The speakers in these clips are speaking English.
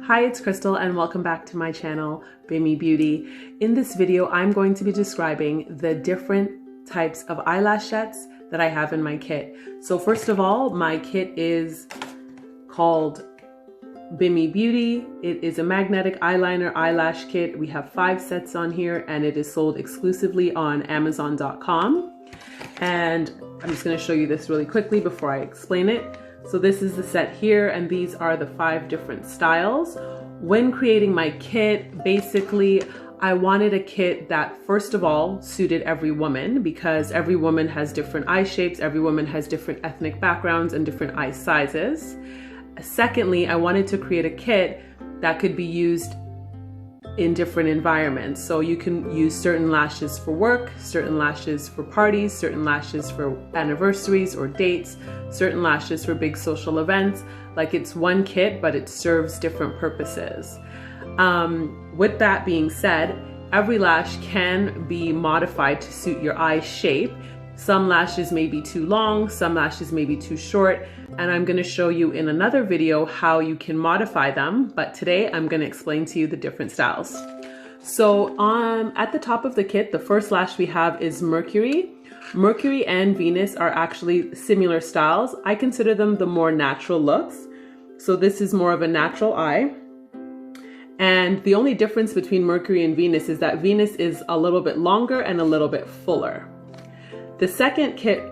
Hi, it's Krystal and welcome back to my channel, Bimmy Beauty. In this video, I'm going to be describing the different types of eyelash sets that I have in my kit. So first of all, my kit is called Bimmy Beauty. It is a magnetic eyeliner eyelash kit. We have 5 sets on here and it is sold exclusively on Amazon.com. And I'm just going to show you this really quickly before I explain it. So this is the set here, and these are the 5 different styles. When creating my kit, basically, I wanted a kit that, first of all, suited every woman, because every woman has different eye shapes, every woman has different ethnic backgrounds and different eye sizes. Secondly, I wanted to create a kit that could be used in different environments. So you can use certain lashes for work, certain lashes for parties, certain lashes for anniversaries or dates, certain lashes for big social events. Like, it's one kit, but it serves different purposes. With that being said, every lash can be modified to suit your eye shape. Some lashes may be too long, some lashes may be too short, and I'm going to show you in another video how you can modify them, but today I'm going to explain to you the different styles. So at the top of the kit, the first lash we have is Mercury. Mercury and Venus are actually similar styles. I consider them the more natural looks. So this is more of a natural eye. And the only difference between Mercury and Venus is that Venus is a little bit longer and a little bit fuller. The second kit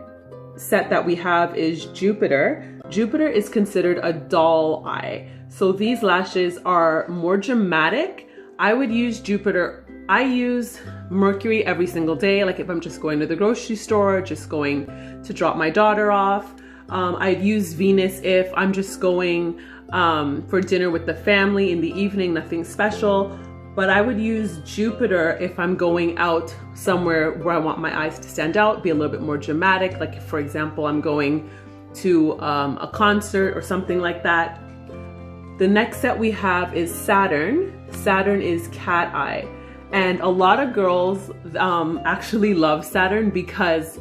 set that we have is Jupiter. Jupiter is considered a doll eye. So these lashes are more dramatic. I would use Jupiter. I use Mercury every single day. Like if I'm just going to the grocery store, just going to drop my daughter off. I'd use Venus if I'm just going for dinner with the family in the evening, nothing special. But I would use Jupiter if I'm going out somewhere where I want my eyes to stand out, be a little bit more dramatic. Like if, for example, I'm going to a concert or something like that. The next set we have is Saturn. Saturn is cat eye. And a lot of girls actually love Saturn because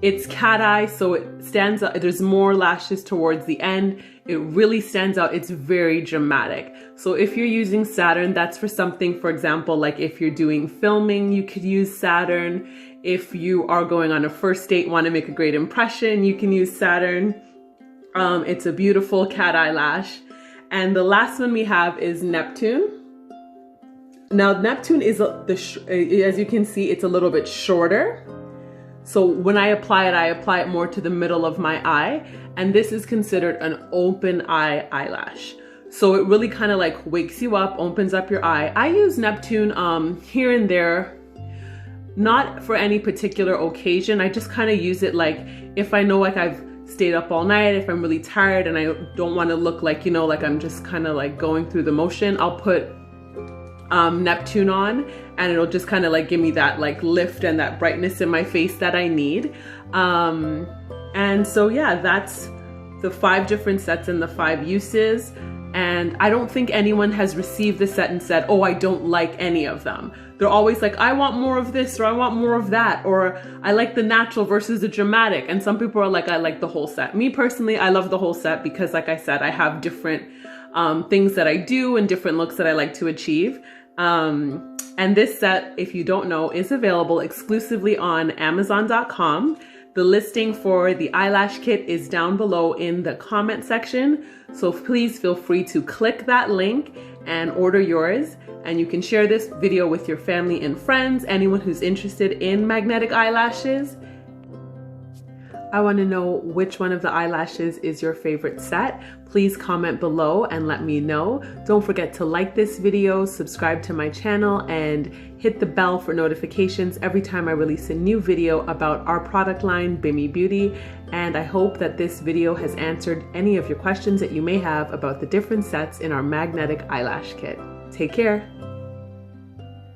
it's cat eye, so it stands out. There's more lashes towards the end. It really stands out. It's very dramatic. So if you're using Saturn, that's for something, for example, like if you're doing filming, you could use Saturn. If you are going on a first date, want to make a great impression, you can use Saturn. It's a beautiful cat eye lash. And the last one we have is Neptune. Now Neptune is, as you can see, it's a little bit shorter. So when I apply it more to the middle of my eye, and this is considered an open eye eyelash. So it really kind of like wakes you up, opens up your eye. I use Neptune here and there, not for any particular occasion. I just kind of use it like if I know like I've stayed up all night, if I'm really tired and I don't want to look like, you know, like I'm just kind of like going through the motion, I'll put Neptune on, and it'll just kind of like give me that like lift and that brightness in my face that I need. And so yeah, that's the 5 different sets and the 5 uses. And I don't think anyone has received the set and said, oh, I don't like any of them. They're always like, I want more of this, or I want more of that, or I like the natural versus the dramatic. And some people are like, I like the whole set. Me personally, I love the whole set because, like I said, I have different things that I do and different looks that I like to achieve. And this set, if you don't know, is available exclusively on Amazon.com. The listing for the eyelash kit is down below in the comment section. So please feel free to click that link and order yours. And you can share this video with your family and friends, anyone who's interested in magnetic eyelashes. I want to know which one of the eyelashes is your favorite set. Please comment below and let me know. Don't forget to like this video, subscribe to my channel, and hit the bell for notifications every time I release a new video about our product line, Bimmy Beauty. And I hope that this video has answered any of your questions that you may have about the different sets in our magnetic eyelash kit. Take care.